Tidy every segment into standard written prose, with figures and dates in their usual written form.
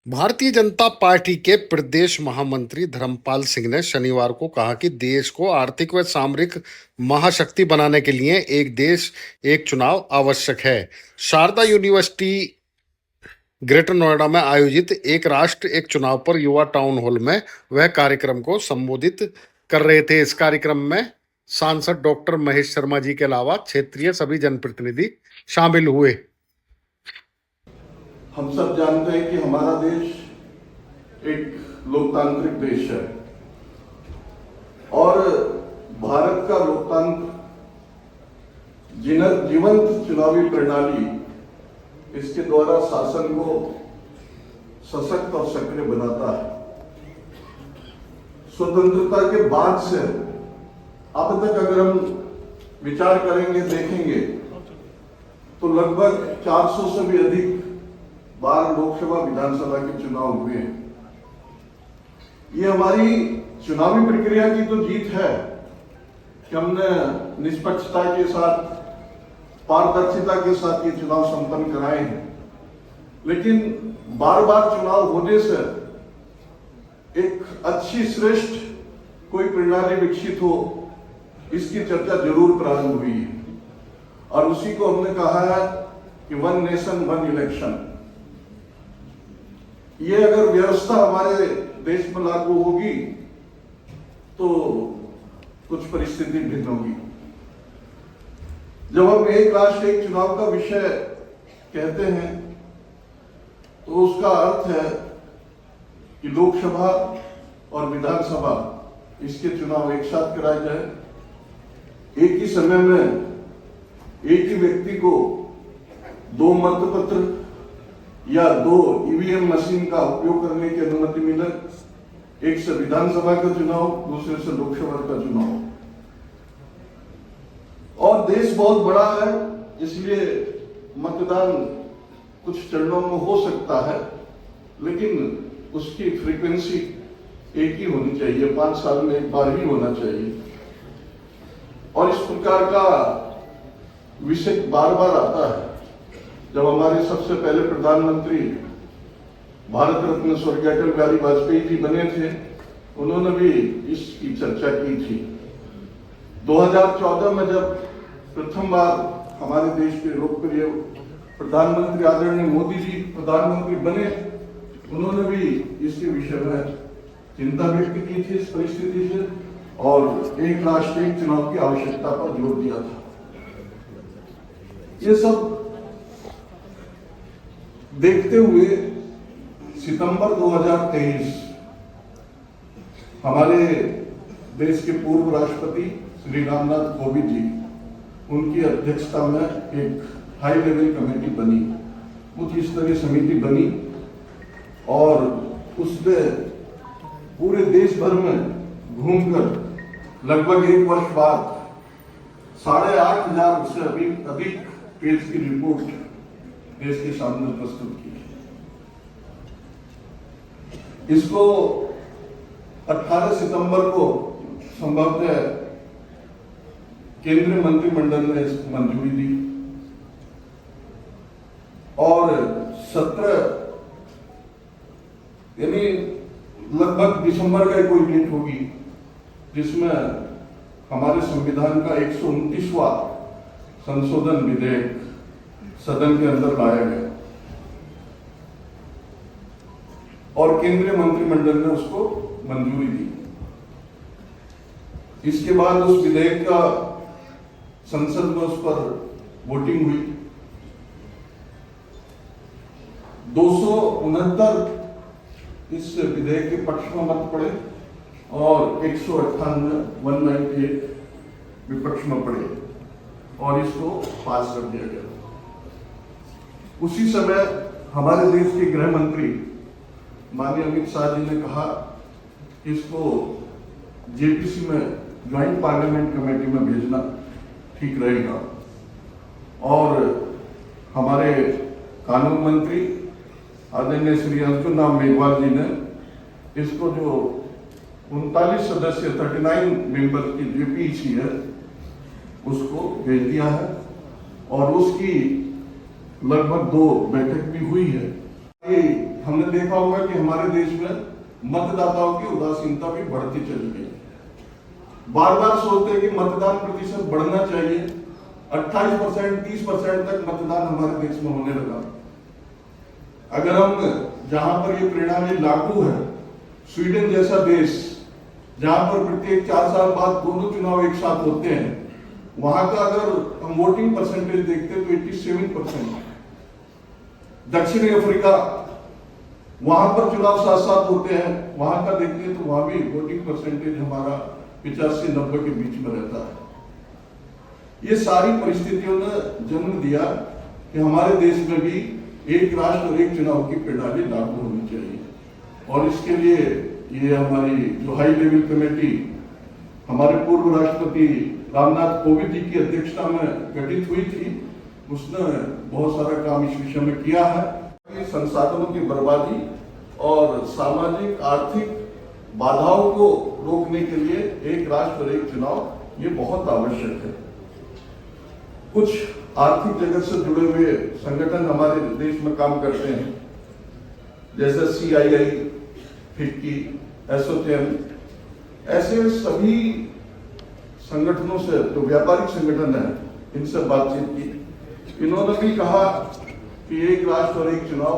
Bharatiya Janata party के प्रदेश महामंत्री धर्मपाल सिंह ने शनिवार को कहा कि देश को आर्थिक व सामरिक महाशक्ति बनाने के लिए एक देश एक चुनाव आवश्यक है। शारदा यूनिवर्सिटी ग्रेटर नोएडा में आयोजित एक राष्ट्र एक चुनाव पर युवा टाउन हॉल में वह कार्यक्रम को संबोधित कर रहे थे। इस कार्यक्रम में सांसद डॉक्टर महेश शर्मा जी के अलावा क्षेत्रीय सभी जनप्रतिनिधि शामिल हुए। हम सब जानते हैं कि हमारा देश एक लोकतांत्रिक देश है और भारत का लोकतंत्र जीवंत चुनावी प्रणाली इसके द्वारा शासन को सशक्त और सक्रिय बनाता है। स्वतंत्रता के बाद से अब तक अगर हम विचार करेंगे, देखेंगे तो लगभग 400 से भी अधिक बार लोकसभा विधानसभा के चुनाव हुए हैं। ये हमारी चुनावी प्रक्रिया की तो जीत है कि हमने निष्पक्षता के साथ, पारदर्शिता के साथ ये चुनाव संपन्न कराए हैं, लेकिन बार बार चुनाव होने से एक अच्छी श्रेष्ठ कोई प्रणाली विकसित हो, इसकी चर्चा जरूर प्रारंभ हुई है और उसी को हमने कहा है कि वन नेशन वन इलेक्शन। ये अगर व्यवस्था हमारे देश में लागू होगी तो कुछ परिस्थिति भिन्न होगी। जब हम एक राष्ट्र एक चुनाव का विषय कहते हैं तो उसका अर्थ है कि लोकसभा और विधानसभा इसके चुनाव एक साथ कराए जाए। एक ही समय में एक ही व्यक्ति को 2 मतपत्र या 2 ईवीएम मशीन का उपयोग करने की अनुमति मिले। एक से विधानसभा का चुनाव, दूसरे से लोकसभा का चुनाव। और देश बहुत बड़ा है, इसलिए मतदान कुछ चरणों में हो सकता है, लेकिन उसकी फ्रीक्वेंसी एक ही होनी चाहिए, 5 साल में एक बार ही होना चाहिए। और इस प्रकार का विषय बार बार आता है। जब हमारे सबसे पहले प्रधानमंत्री भारत रत्न स्वर्गीय अटल बिहारी वाजपेयी जी बने थे, उन्होंने भी इसकी चर्चा की थी। 2014 में जब प्रथम बार हमारे देश के लोकप्रिय प्रधानमंत्री आदरणीय मोदी जी प्रधानमंत्री बने, उन्होंने भी इसके विषय में चिंता व्यक्त की थी इस परिस्थिति से और एक राष्ट्र एक चुनाव की आवश्यकता पर जोर दिया था। ये सब देखते हुए सितंबर 2023 हमारे देश के पूर्व राष्ट्रपति श्री रामनाथ कोविंद जी, उनकी अध्यक्षता में एक हाई लेवल कमेटी बनी, उच्च स्तरीय समिति बनी और उसमें पूरे देश भर में घूमकर लगभग 1 वर्ष बाद 8,500 से अधिक पेज की रिपोर्ट देश के सामने प्रस्तुत की। इसको 18 सितंबर को संभवतः केंद्रीय मंत्रिमंडल ने मंजूरी दी और 17 यानी लगभग दिसंबर का कोई डेट होगी जिसमें हमारे संविधान का 129वां संशोधन विधेयक सदन के अंदर लाया गया और केंद्रीय मंत्रिमंडल ने उसको मंजूरी दी। इसके बाद उस विधेयक का संसद में उस पर वोटिंग हुई। 269 इस विधेयक के पक्ष में मत पड़े और 198 विपक्ष में पड़े और इसको पास कर दिया गया। उसी समय हमारे देश के गृह मंत्री माननीय अमित शाह जी ने कहा कि इसको जेपीसी में ज्वाइंट पार्लियामेंट कमेटी में भेजना ठीक रहेगा और हमारे कानून मंत्री आदरणीय श्री अर्जुन राम मेघवाल जी ने इसको जो 39 सदस्य 39 मेंबर की जेपीसी है उसको भेज दिया है और उसकी लगभग 2 बैठक भी हुई है। हमने देखा होगा कि हमारे देश में मतदाताओं की उदासीनता भी बढ़ती चली गई। बार बार सोचते हैं कि मतदान प्रतिशत बढ़ना चाहिए। 28%, 30% तक मतदान हमारे देश में होने लगा। अगर हम जहां पर ये प्रणाली लागू है, स्वीडन जैसा देश जहां पर प्रत्येक 4 साल बाद दोनों चुनाव एक साथ होते हैं, वहां का अगर हम वोटिंग परसेंटेज देखते हैं तो 87%। दक्षिणी अफ्रीका, वहां पर चुनाव साथ साथ होते हैं, वहां का देखते हैं तो वहां भी वोटिंग परसेंटेज हमारा 85-90 के बीच में रहता है। ये सारी परिस्थितियों ने जन्म दिया कि हमारे देश में भी एक राष्ट्र और एक चुनाव की प्रणाली लागू होनी चाहिए। और इसके लिए ये हमारी जो हाई लेवल कमेटी हमारे पूर्व राष्ट्रपति रामनाथ कोविंद जी की अध्यक्षता में गठित हुई थी, उसने बहुत सारा काम इस विषय में किया है। संसाधनों की बर्बादी और सामाजिक आर्थिक बाधाओं को रोकने के लिए एक राष्ट्र और एक चुनाव ये बहुत आवश्यक है। कुछ आर्थिक जगत से जुड़े हुए संगठन हमारे देश में काम करते हैं, जैसे CII, फिक्की, एसोचैम, ऐसे सभी संगठनों से जो व्यापारिक संगठन है, इनसे बातचीत की। इन्होंने भी कहा कि एक राष्ट्र और एक चुनाव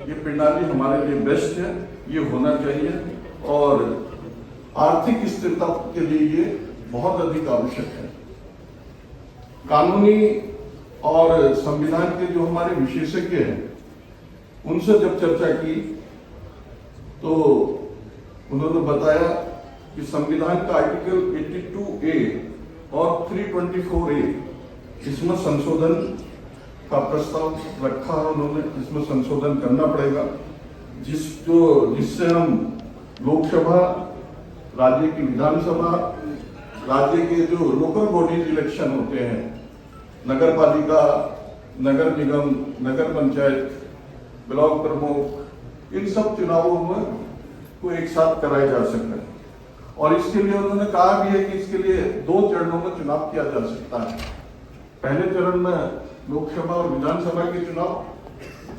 ये प्रणाली हमारे लिए बेस्ट है, ये होना चाहिए और आर्थिक स्थिरता के लिए ये बहुत अधिक आवश्यक है। कानूनी और संविधान के जो हमारे विशेषज्ञ हैं, उनसे जब चर्चा की तो उन्होंने बताया कि संविधान का आर्टिकल 82A और 324A इसमें संशोधन का प्रस्ताव रखा है उन्होंने। इसमें संशोधन करना पड़ेगा जिससे हम लोकसभा, राज्य की विधानसभा, राज्य के जो लोकल बॉडीज इलेक्शन होते हैं, नगर पालिका, नगर निगम, नगर पंचायत, ब्लॉक प्रमुख, इन सब चुनावों में को एक साथ कराया जा सकता है। और इसके लिए उन्होंने कहा भी है कि इसके लिए 2 चरणों में चुनाव किया जा सकता है। पहले चरण में लोकसभा और विधानसभा के चुनाव,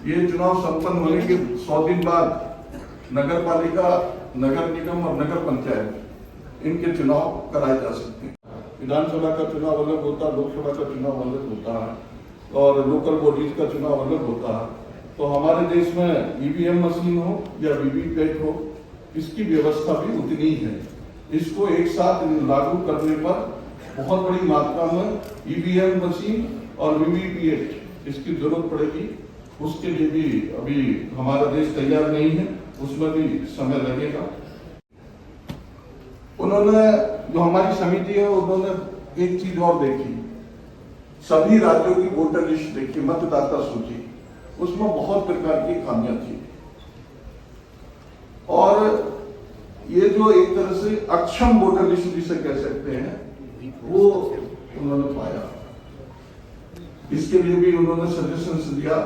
ये चुनाव संपन्न होने के 100 दिन बाद नगर पालिका, नगर निगम और नगर पंचायत इनके चुनाव कराए जा सकते हैं। विधानसभा का चुनाव अलग होता है, लोकसभा का चुनाव अलग होता है और लोकल बॉडीज का चुनाव अलग होता है। तो हमारे देश में EVM मशीन हो या VVPAT हो, इसकी व्यवस्था भी उतनी ही है। इसको एक साथ लागू करने पर बहुत बड़ी मात्रा में EVM मशीन और VVPAT इसकी जरूरत पड़ेगी। उसके लिए भी अभी हमारा देश तैयार नहीं है, उसमें भी समय लगेगा। उन्होंने जो हमारी समिति है, उन्होंने एक चीज और देखी, सभी राज्यों की वोटर लिस्ट देखी, मतदाता सूची, उसमें बहुत प्रकार की खामियां थी। और ये जो एक तरह से अक्षम वोटर लिस्ट जिसे कह सकते हैं, वो उन्होंने पाया। इसके लिए भी उन्होंने सजेशंस दिया,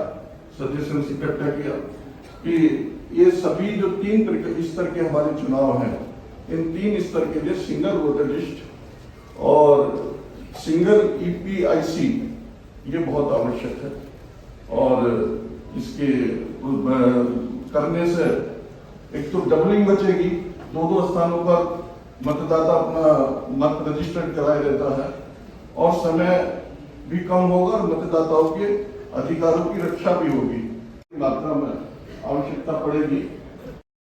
सजेशंस इकट्ठा किया कि ये सभी जो 3 स्तर के हमारे चुनाव हैं, इन 3 स्तर के लिए सिंगल वोटर लिस्ट और सिंगल EPIC ये बहुत आवश्यक है। और इसके करने से एक तो डबलिंग बचेगी, 2 स्थानों पर मतदाता अपना मत रजिस्टर्ड कराए रहता है और समय भी कम होगा और मतदाताओं के अधिकारों की रक्षा भी होगी। मात्रा में आवश्यकता पड़ेगी